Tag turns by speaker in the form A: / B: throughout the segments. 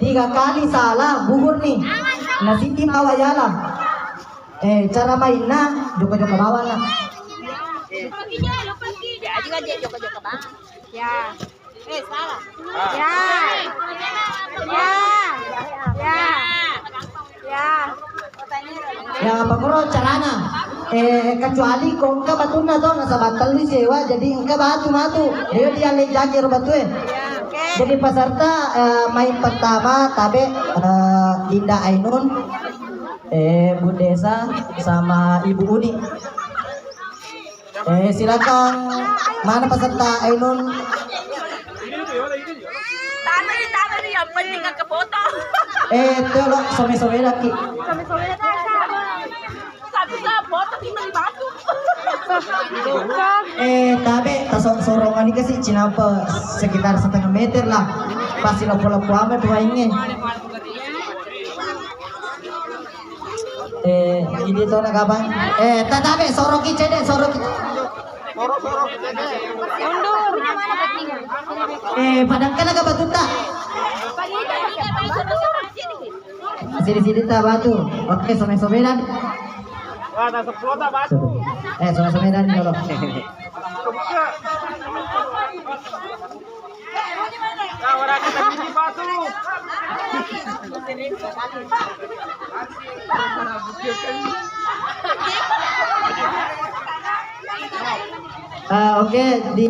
A: 3 kali salah gugur nih. Nasi tim awayala. Cara mainnya joko-joko bawah lah.
B: Ya juga dia joko-joko bang. Ya. Salah. Ya. Ya. Ya. Ya.
A: Yang apa koro caranya? Kecuali kau engkau batuna tuh nasa batal di sewa, jadi engkau batu. Dia jagir batu. Jadi peserta main pertama tabe Dinda Ainun, Bu Desa sama Ibu Uni. Silakan mana peserta Ainun?
B: Tadi yang penting ke foto.
A: Itu lo some-some lagi.
B: Tapi foto di batu.
A: Tabe sorongan ini kasih cinapa sekitar 1,5 meter lah. Pasti lopo-lopo amat buahnya. Ini tuh nak abang. Tabe soroki cede soroki.
B: Mundur.
A: Padang kan agak batu tak? Masih di sini tak batu. Oke, some-somean. Some-somean dulu. Oke, di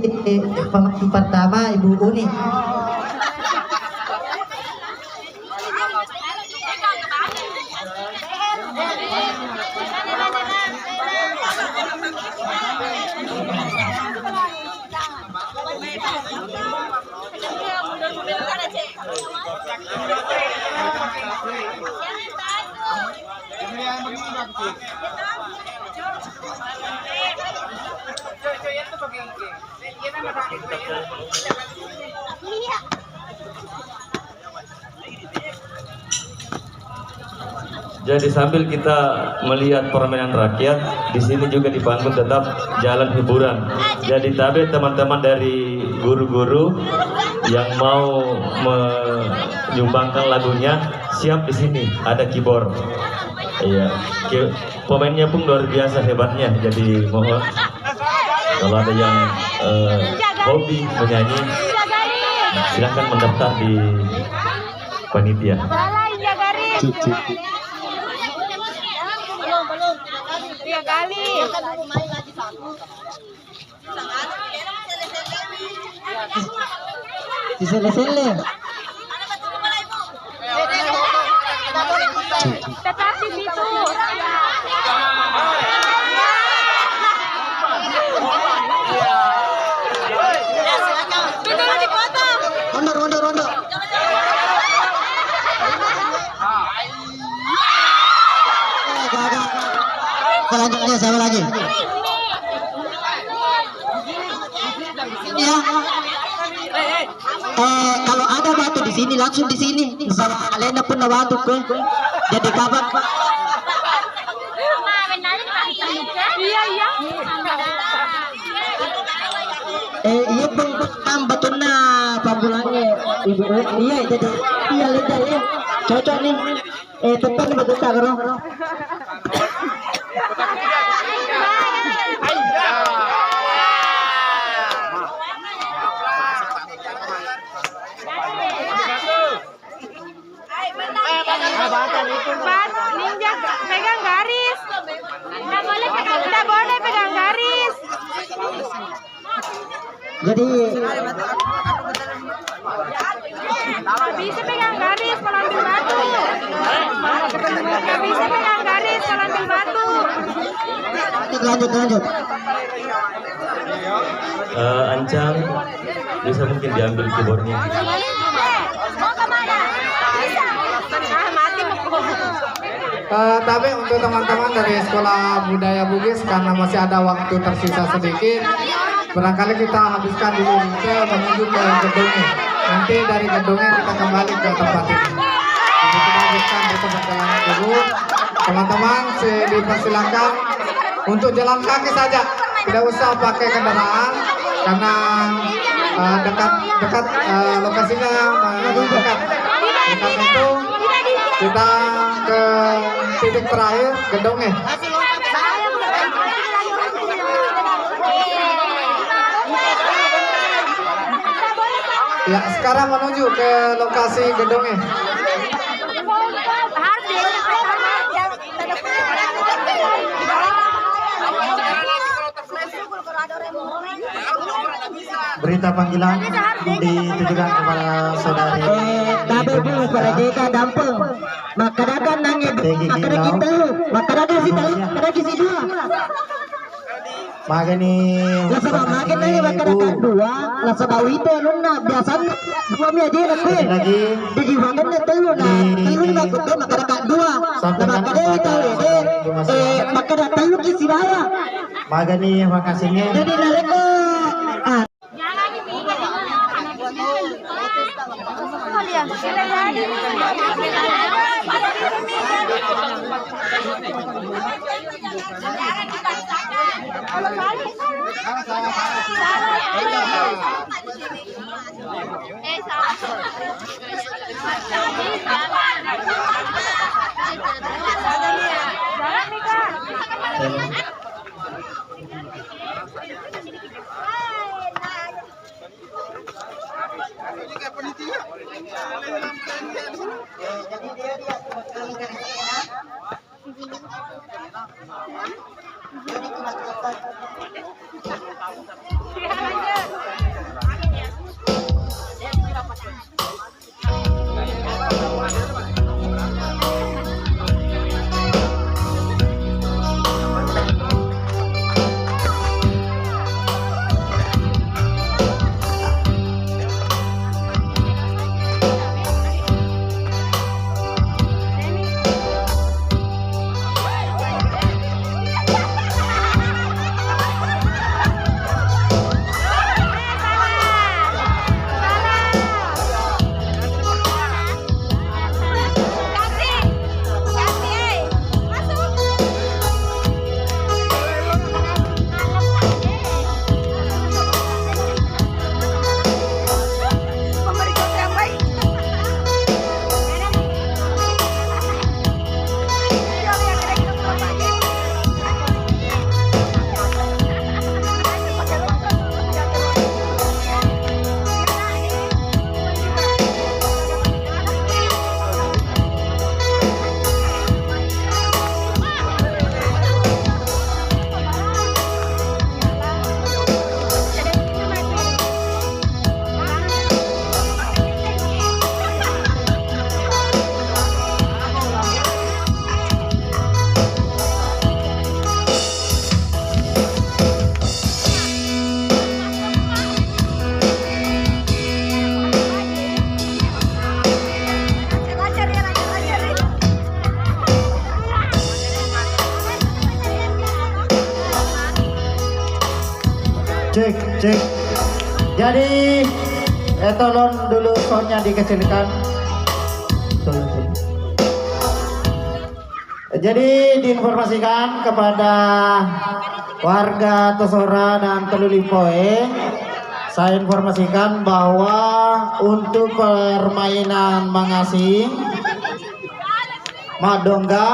A: pemain pertama Ibu Uni.
C: Jadi sambil kita melihat permainan rakyat, di sini juga dibangun tetap jalan hiburan. Jadi tabe teman-teman dari guru-guru yang mau menyumbangkan lagunya siap di sini, ada keyboard. Iya, pemainnya pun luar biasa hebatnya. Jadi mohon kalau ada yang hobi menyanyi, silahkan mendaftar di panitia.
B: Belum. 3 kali.
A: Sele-sele.
B: Tetapi itu. Dulu dipotong.
A: Rondo. Selanjutnya sama lagi. Ya. Kalau ada batu di sini langsung di sini. Misalnya kalian pernah batu ke, jadi kabar.
B: Iya.
A: Iya peng batuna pambulangnya Ibu. Iya jadi iya lihat ya. Cocok nih. Tepat nih batu tak karo.
B: Ninja pegang garis. Nggak boleh pegang garis.
A: Jadi
B: Nggak bisa pegang garis kalau ambil batu. Nggak bisa pegang garis kalau ambil batu.
A: lanjut.
C: Ancang bisa mungkin diambil keyboardnya.
B: Mau kemana? Bisa. Mati pukul.
D: Tapi untuk teman-teman dari Sekolah Budaya Bugis, karena masih ada waktu tersisa sedikit, barangkali kita habiskan dulu ke menuju ke gedungnya. Nanti dari gedungnya kita kembali ke tempat ini. Jadi kita habiskan untuk perjalanan dulu. Teman-teman dipersilakan untuk jalan kaki saja, tidak usah pakai kendaraan karena dekat lokasinya dekat. Dengan itu kita ke titik terakhir gedungnya. Ya, sekarang menuju ke lokasi gedungnya.
A: Berita panggilan ditujukan kepada saudari. Tapi dulu pada deka dampeng. Maka dagan nangis. Maka kita. Maka dagan si tahu. Maka dagan si dua. Magani. Lasa makin nangis maka dagan dua. Lasa bau itu nuna biasa. Dua mi aja lagi. Jadi makan na telu na. Telu na kutu maka dagan dua. Maka dagan itu maka dagan telu kisi raya. Magani makasihnya. Jadi nareko. Cek. Jadi tolong dulu soundnya dikecilkan. Jadi diinformasikan kepada warga Tosora dan Telulipoe, saya informasikan bahwa untuk permainan mangasing, madongga,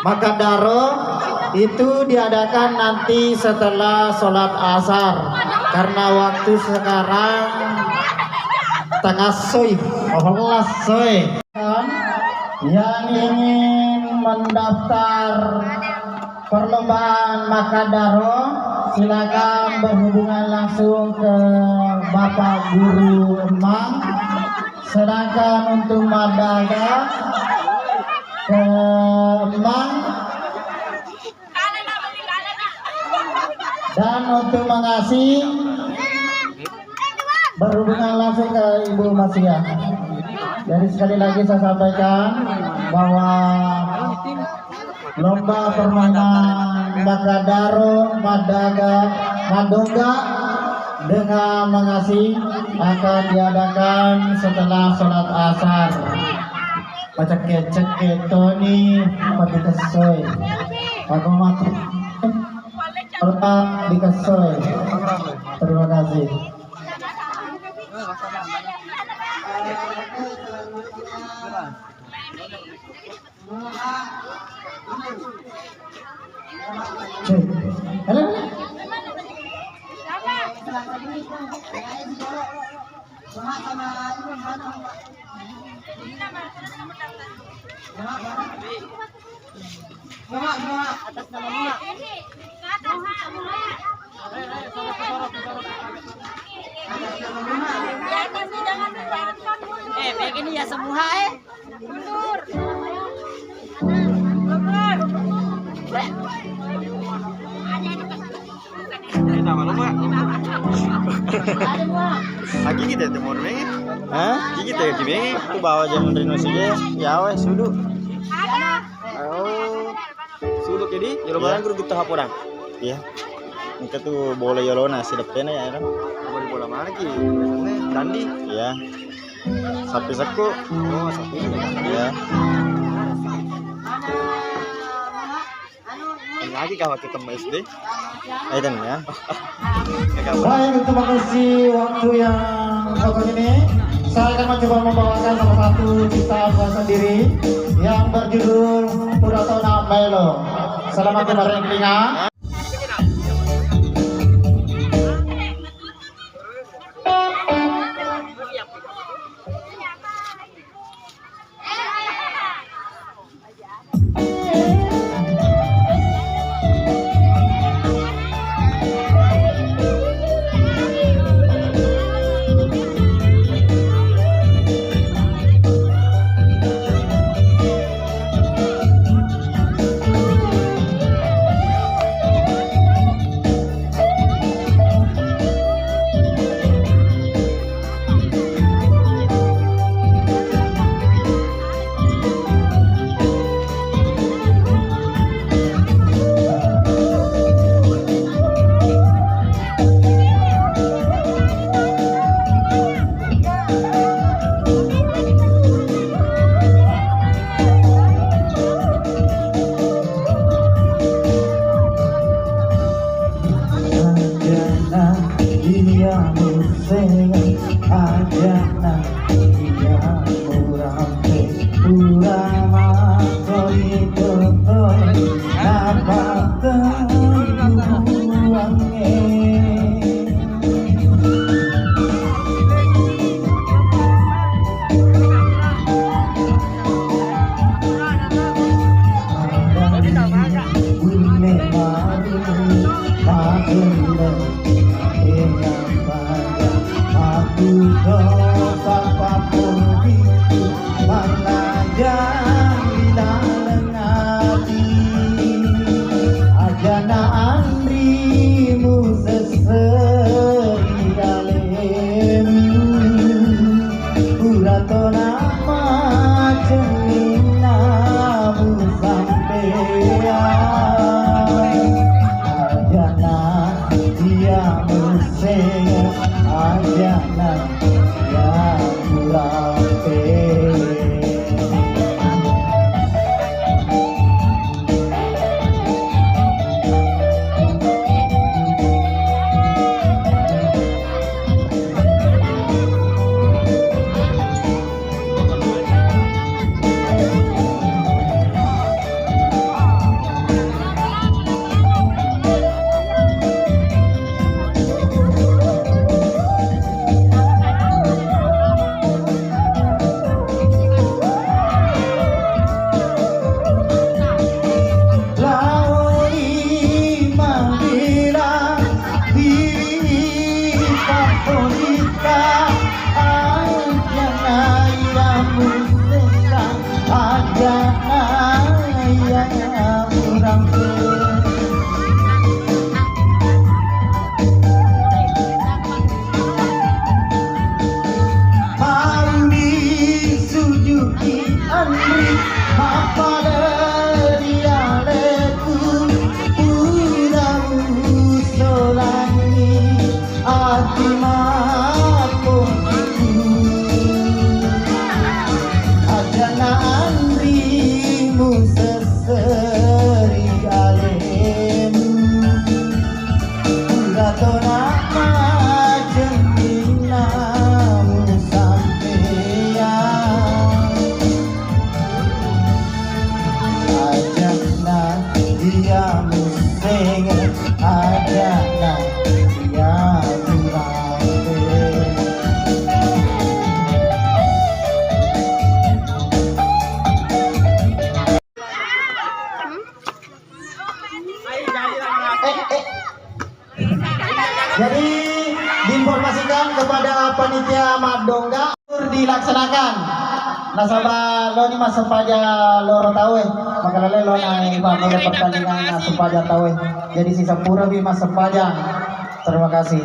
A: makadaro itu diadakan nanti setelah sholat asar, karena waktu sekarang tengah soy. Yang ingin mendaftar perlombaan makadaro silakan berhubungan langsung ke Bapak Guru Emang. Sedangkan untuk madaga ke Emang, dan untuk mengasih berhubungan langsung ke Ibu Masia. Jadi sekali lagi saya sampaikan bahwa lomba permainan makadaro, madaga, madongga dengan mengasih akan diadakan setelah sholat asar. Baca kecek ketoni pati kesoy. Aku mati. Tetap dikesoy. Terima kasih. Halo.
B: Begini ya semua mundur.
E: Lagi kita temur mengi. Hah? Kita ya mengi. Aku bawa jalan Rino sige. Ya wes sudu. Oh. Sudu kedi. Yolo barang guru kita haporang. Iya. Kita tuh bola yolona sedap tena ya kan. Boleh bola mana ki? Dandi. Iya. Sapi saku. Oh, sapi. Iya. Lagi kawan kita SD. Ayo ya.
A: Baik, terima kasih waktu yang kotor ini. Saya akan mencoba membawakan salah satu cipta bahasa diri yang berjudul Puratona Melo. Selamat kemarin telinga. Hati diinformasikan kepada panitia Madongga dilaksanakan. Nasabah lo ni masa paja loro tahu maka lele lo na mulai pertandingan sepaja tahu. Jadi sisa pura bi masa paja. Terima kasih.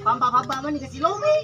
A: Pampa-pampa man dikasih lomi.